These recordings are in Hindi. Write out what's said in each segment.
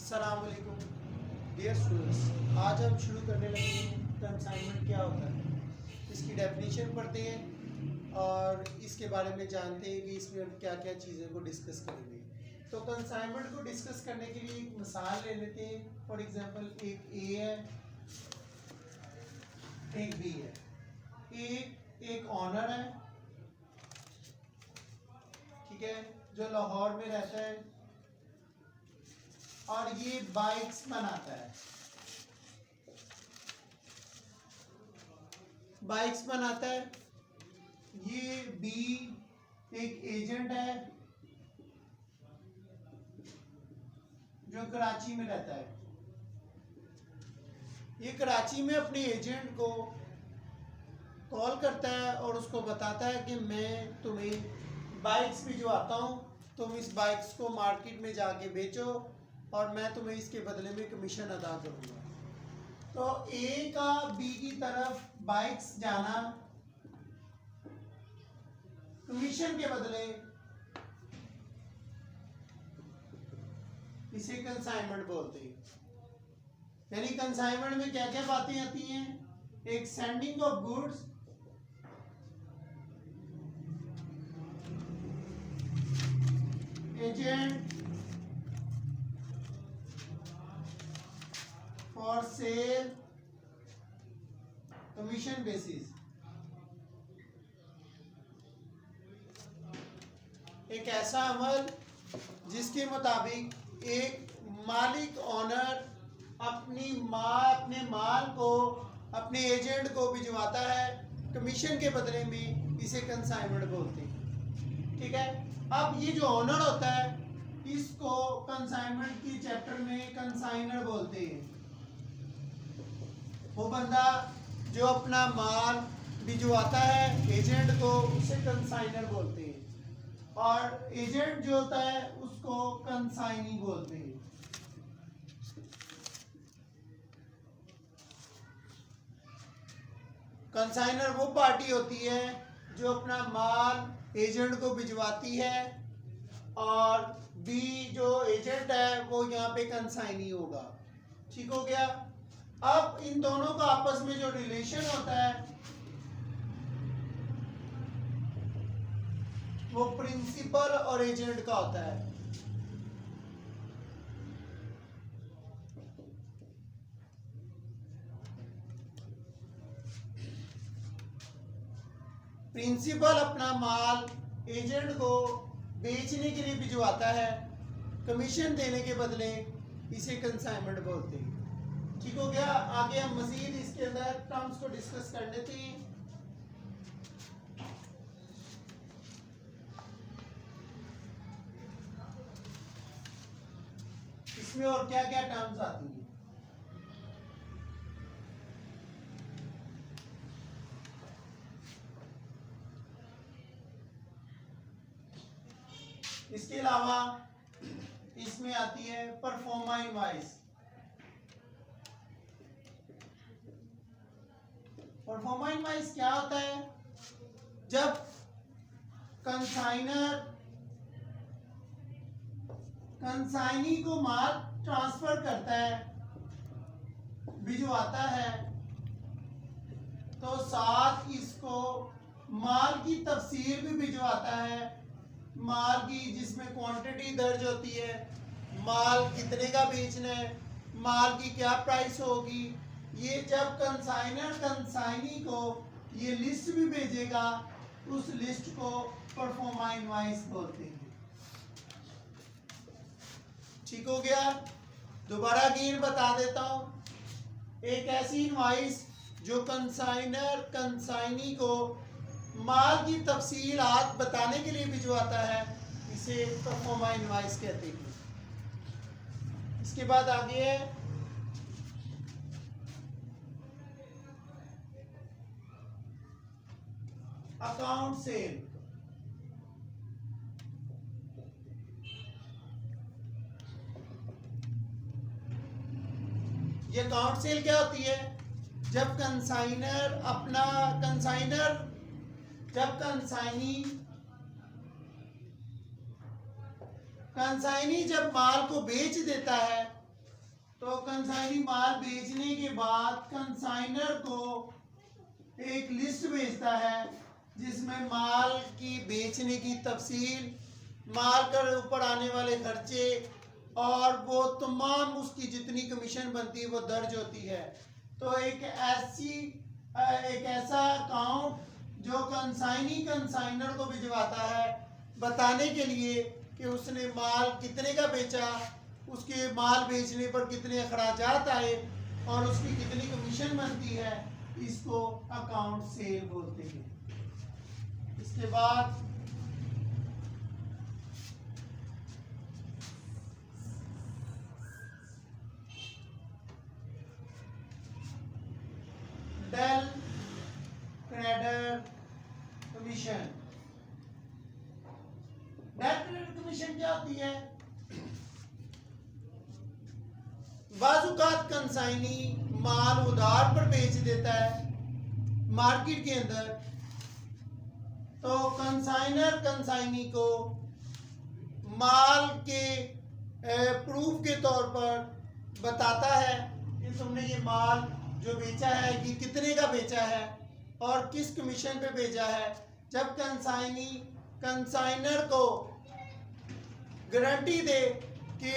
अस्सलाम वालेकुम डियर स्टूडेंट्स। आज हम शुरू करने लगे हैं कंसाइनमेंट क्या होता है, इसकी डेफिनेशन पढ़ते हैं और इसके बारे में जानते हैं कि इसमें हम क्या क्या चीज़ों को डिस्कस करेंगे। तो कंसाइनमेंट को डिस्कस करने के लिए एक मिसाल ले लेते हैं। फॉर एग्जांपल एक ए है, एक बी है। एक ऑनर है, ठीक है, जो लाहौर में रहता है और ये बाइक्स बनाता है। ये बी एक एजेंट है जो कराची में रहता है। ये कराची में अपने एजेंट को कॉल करता है और उसको बताता है कि मैं तुम्हें बाइक्स भिजवाता हूँ, तुम इस बाइक्स को मार्केट में जाके बेचो और मैं तुम्हें इसके बदले में कमीशन अदा करूँगा। तो ए का बी की तरफ बाइक्स जाना कमीशन के बदले, इसे कंसाइनमेंट बोलते हैं। यानी कंसाइनमेंट में क्या क्या बातें आती हैं? एक sending of goods, agent for sale, commission basis. एक ऐसा अमल जिसके मुताबिक एक मालिक ऑनर अपने माल को अपने एजेंट को भिजवाता है कमीशन के बदले में, इसे कंसाइनमेंट बोलते हैं। ठीक है, अब ये जो ऑनर होता है इसको कंसाइनमेंट की चैप्टर में कंसाइनर बोलते हैं। वो बंदा जो अपना माल भिजवाता है एजेंट को, उसे कंसाइनर बोलते हैं। और एजेंट जो होता है उसको कंसाइनी बोलते हैं। कंसाइनर वो पार्टी होती है जो अपना माल एजेंट को भिजवाती है और बी जो एजेंट है वो यहाँ पे कंसाइनी होगा। ठीक हो गया। अब इन दोनों का आपस में जो रिलेशन होता है वो प्रिंसिपल और एजेंट का होता है। प्रिंसिपल अपना माल एजेंट को बेचने के लिए भिजवाता है कमीशन देने के बदले, इसे कंसाइनमेंट बोलते हैं। ठीक हो गया। आगे हम मजीद इसके अंदर टर्म्स को डिस्कस कर लेते हैं। इसमें और क्या क्या टर्म्स आती हैं? इसके अलावा इसमें आती है परफॉर्मा इनवॉइस। परफॉर्मा इनवॉइस क्या होता है? जब कंसाइनी को माल ट्रांसफर करता है, भिजवाता है, तो साथ इसको माल की तफसीर भी भिजवाता है। माल की जिसमें क्वांटिटी दर्ज होती है, माल कितने का बेचना है, माल की क्या प्राइस होगी, ये जब कंसाइनर कंसाइनी को ये लिस्ट भी भेजेगा, उस लिस्ट को परफॉर्मा इनवॉइस बोलते हैं। ठीक हो गया। दोबारा अगेन बता देता हूं, एक ऐसी इनवॉइस जो कंसाइनर कंसाइनी को माल की तफसीलात बताने के लिए भिजवाता है, इसे परफॉर्मा इनवॉइस कहते हैं। इसके बाद आगे है अकाउंट सेल। ये अकाउंट सेल क्या होती है? जब कंसाइनी जब माल को बेच देता है तो कंसाइनी माल बेचने के बाद कंसाइनर को एक लिस्ट भेजता है जिसमें माल की बेचने की तफसील, माल के ऊपर आने वाले खर्चे और वो तमाम उसकी जितनी कमीशन बनती है वो दर्ज होती है। तो एक ऐसा अकाउंट जो कंसाइनी कंसाइनर को भिजवाता है बताने के लिए कि उसने माल कितने का बेचा, उसके माल बेचने पर कितने अखराजात आए और उसकी कितनी कमीशन बनती है, इसको अकाउंट सेल बोलते हैं। इसके बाद del credere commission. Del credere commission क्या होती है? बाजुकात कंसाइनी माल उधार पर बेच देता है मार्केट के अंदर, तो कंसाइनर कंसाइनी को माल के प्रूफ के तौर पर बताता है कि तुमने ये माल जो बेचा है ये कितने का बेचा है और किस कमीशन पे बेचा है। जब कंसाइनी कंसाइनर को गारंटी दे कि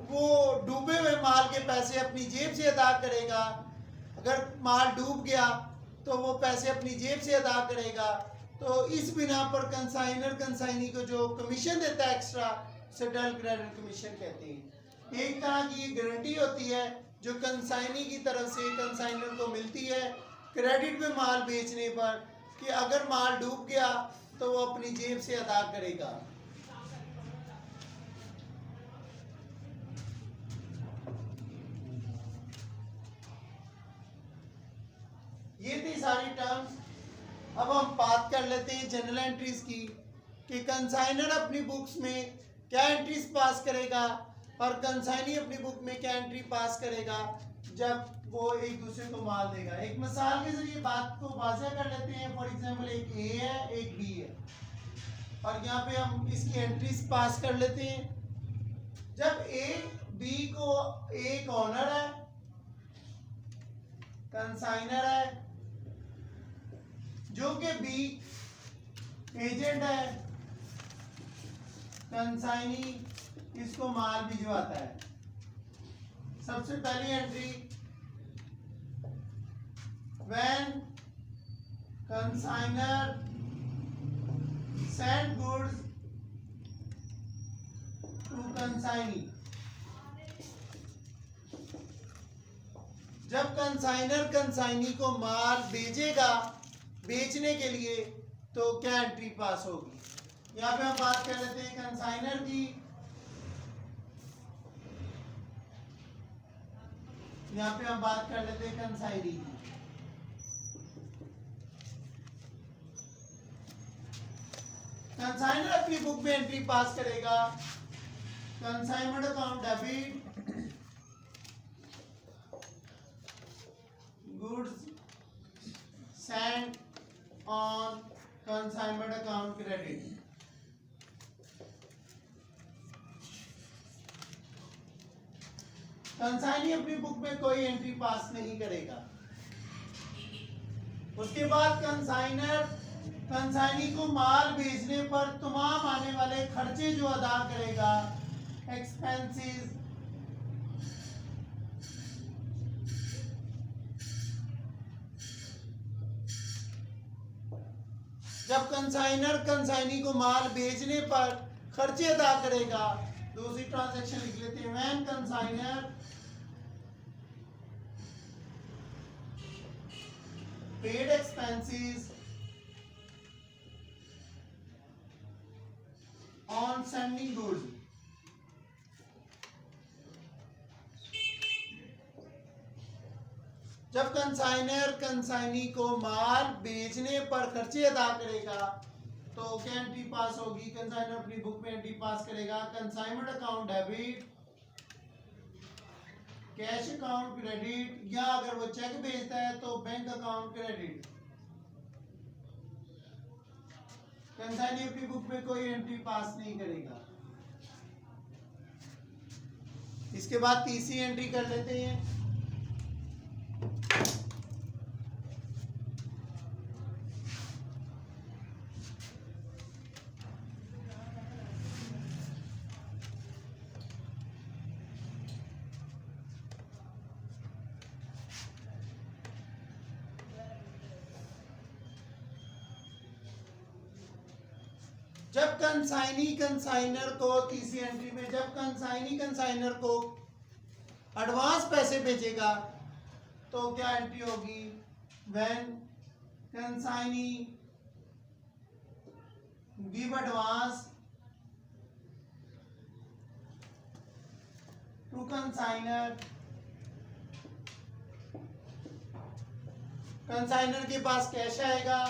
वो डूबे हुए माल के पैसे अपनी जेब से अदा करेगा, अगर माल डूब गया तो वो पैसे अपनी जेब से अदा करेगा, तो इस बिना पर कंसाइनर कंसाइनी को जो कमीशन देता है एक्स्ट्रा, उसे डेल क्रेडिट कमीशन कहते हैं। एक तरह की ये गारंटी होती है जो कंसाइनी की तरफ से कंसाइनर को मिलती है क्रेडिट में माल बेचने पर कि अगर माल डूब गया तो वो अपनी जेब से अदा करेगा। ये थी सारी टर्म्स। अब हम बात कर लेते हैं जनरल एंट्रीज की कि कंसाइनर अपनी बुक्स में क्या एंट्रीज पास करेगा और कंसाइनी अपनी बुक में क्या एंट्री पास करेगा जब वो एक दूसरे को माल देगा। एक मिसाल के जरिए बात को वाज़ेह कर लेते हैं। फॉर एग्जांपल एक ए है एक बी है और यहाँ पे हम इसकी एंट्रीज पास कर लेते हैं। जब ए बी को एक ऑनर है, कंसाइनर है, जो कि बी एजेंट है, कंसाइनी इसको माल भिजवाता है। सबसे पहली entry, when consignor send goods to consignee. जब कंसाइनर कंसाइनी को माल भेजेगा बेचने के लिए तो क्या एंट्री पास होगी। यहाँ पे हम बात कर लेते हैं कंसाइनर की। यहाँ पे हम बात कर लेते हैं कंसाइनी की। कंसाइनर अपनी बुक में एंट्री पास करेगा, consignment account debit, goods Saint on consignment account credit. Consignee अपनी बुक में कोई एंट्री पास नहीं करेगा। उसके बाद कंसाइनर कंसाइनी को माल बेचने पर तमाम आने वाले खर्चे जो अदा करेगा, एक्सपेंसेस, जब कंसाइनर कंसाइनी को माल बेचने पर खर्चे अदा करेगा, दूसरी ट्रांजैक्शन लिख लेते हैं। When consignor paid expenses on sending goods. जब कंसाइनर कंसाइनी को माल बेचने पर खर्चे अदा करेगा तो क्या एंट्री पास होगी। कंसाइनर अपनी बुक में एंट्री पास करेगा, consignment account debit, cash account credit, या अगर वो चेक भेजता है तो बैंक अकाउंट क्रेडिट। कंसाइनी अपनी बुक में कोई एंट्री पास नहीं करेगा। इसके बाद तीसरी एंट्री कर लेते हैं। जब कंसाइनी कंसाइनर को तीसरी एंट्री में जब कंसाइनी कंसाइनर को एडवांस पैसे भेजेगा तो क्या एंट्री होगी? When consignee give advance to consignor, consignor के पास कैश आएगा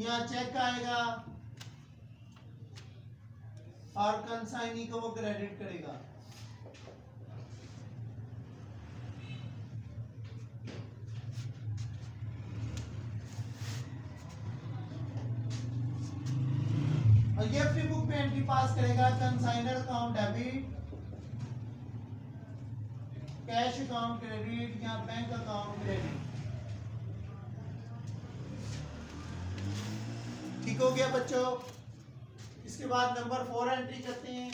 या चेक आएगा और कंसाइनी को वो क्रेडिट करेगा। और ये अपनी बुक में एंट्री पास करेगा consignor account debit, cash account credit या बैंक अकाउंट क्रेडिट। ठीक हो गया बच्चों। इसके बाद नंबर 4 एंट्री करते हैं।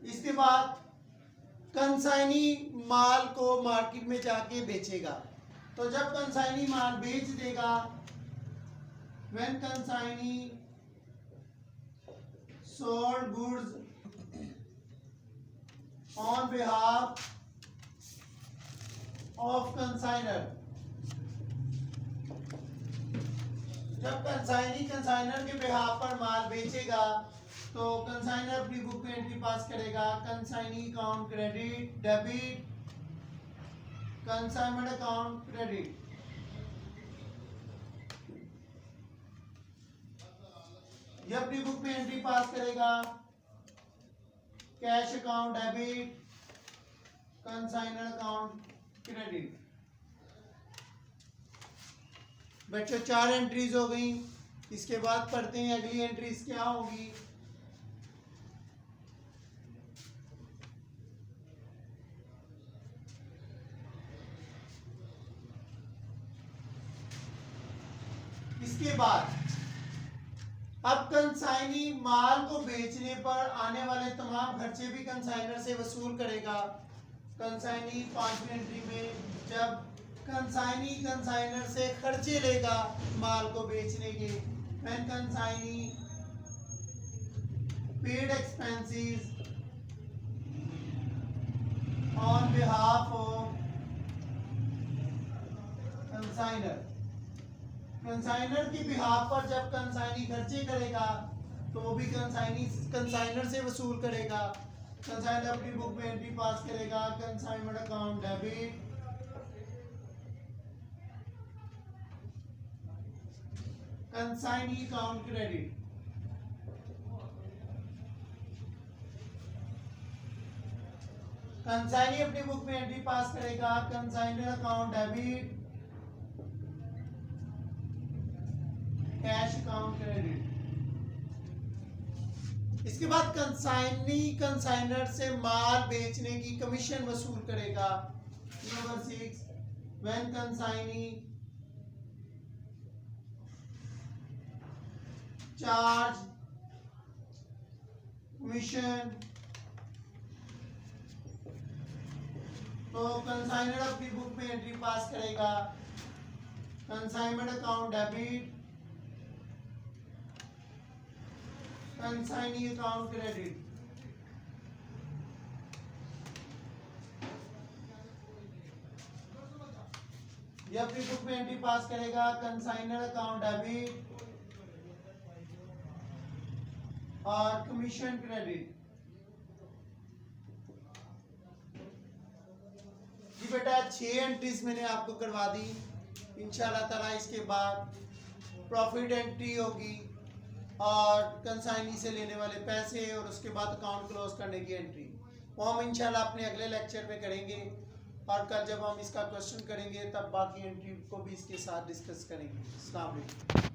इसके बाद कंसाइनी माल को मार्केट में जाके बेचेगा। तो जब कंसाइनी माल बेच देगा, when consignee sold goods on behalf of consignor, जब कंसाइनी कंसाइनर के बिहाफ पर माल बेचेगा तो कंसाइनर अपनी बुक में एंट्री पास करेगा consignee account credit debit, consignment account credit. ये अपनी बुक में एंट्री पास करेगा cash account debit, consignor account credit. बच्चों 4 एंट्रीज हो गई। इसके बाद पढ़ते हैं अगली एंट्रीज क्या होगी। इसके बाद अब कंसाइनी माल को बेचने पर आने वाले तमाम खर्चे भी कंसाइनर से वसूल करेगा। कंसाइनी 5वीं एंट्री में जब कंसाइनी कंसाइनर से खर्चे लेगा माल को बेचने के, when consignee paid expenses on behalf of consignor, consignor की बिहाफ पर जब कंसाइनी खर्चे करेगा तो वो भी कंसाइनर से वसूल करेगा। कंसाइनर अपनी बुक में एंट्री पास करेगा consignment account debit, consignee account credit. Consignee अपनी बुक में एंट्री पास करेगा consignor account debit, cash account credit. इसके बाद कंसाइनी कंसाइनर से माल बेचने की कमीशन वसूल करेगा। Number 6, when consignee charge commission, तो कंसाइनर अपनी बुक में एंट्री पास करेगा consignment account debit, consignee account credit. ये अपनी बुक में एंट्री पास करेगा कंसाइनर अकाउंट डेबिट और कमीशन क्रेडिट। जी बेटा 6 एंट्रीज मैंने आपको करवा दी। इंशाल्लाह ताला इसके बाद प्रॉफिट एंट्री होगी और कंसाइनी से लेने वाले पैसे और उसके बाद अकाउंट क्लोज करने की एंट्री, वो हम इंशाल्लाह अपने अगले लेक्चर में करेंगे। और कल जब हम इसका क्वेश्चन करेंगे तब बाकी एंट्री को भी इसके साथ डिस्कस करेंगे। अस्सलाम वालेकुम।